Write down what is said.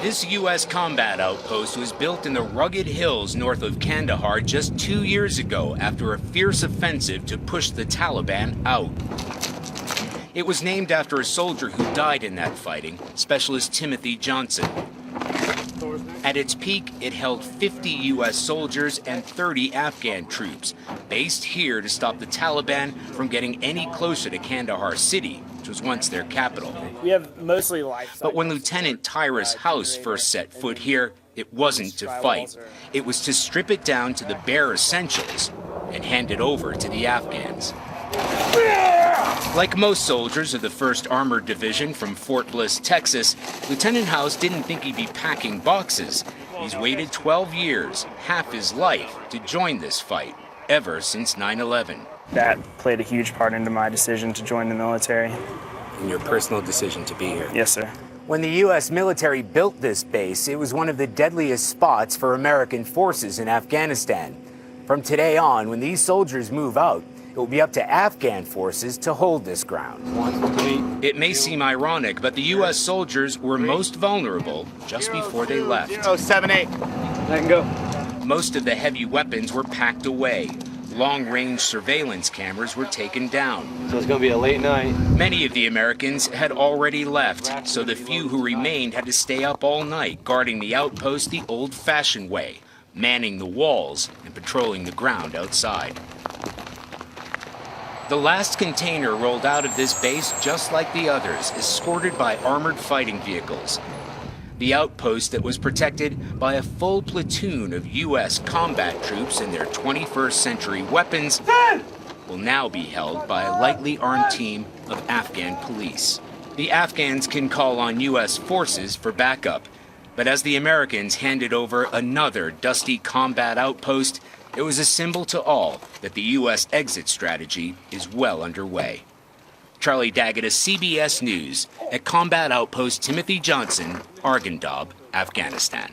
This U.S. combat outpost was built in the rugged hills north of Kandahar just 2 years ago after a fierce offensive to push the Taliban out. It was named after a soldier who died in that fighting, Specialist Timothy Johnson. At its peak, it held 50 U.S. soldiers and 30 Afghan troops, based here to stop the Taliban from getting any closer to Kandahar city, which was once their capital. We have mostly life. But when Lieutenant Tyrus House first set foot here, it wasn't to fight. It was to strip it down to the bare essentials and hand it over to the Afghans. Like most soldiers of the 1st Armored Division from Fort Bliss, Texas, Lieutenant House didn't think he'd be packing boxes. He's waited 12 years, half his life, to join this fight, ever since 9/11. That played a huge part into my decision to join the military. In your personal decision to be here? Yes, sir. When the U.S. military built this base, it was one of the deadliest spots for American forces in Afghanistan. From today on, when these soldiers move out, it will be up to Afghan forces to hold this ground. It may seem ironic, but the U.S. soldiers were most vulnerable just before they left. 078. I can go. Most of the heavy weapons were packed away. Long-range surveillance cameras were taken down. So it's going to be a late night. Many of the Americans had already left, so the few who remained had to stay up all night guarding the outpost the old-fashioned way, manning the walls and patrolling the ground outside. The last container rolled out of this base just like the others, escorted by armored fighting vehicles. The outpost that was protected by a full platoon of U.S. combat troops and their 21st century weapons will now be held by a lightly armed team of Afghan police. The Afghans can call on U.S. forces for backup, but as the Americans handed over another dusty combat outpost, it was a symbol to all that the U.S. exit strategy is well underway. Charlie Daggett, CBS News, at Combat Outpost Timothy Johnson, Arghandab, Afghanistan.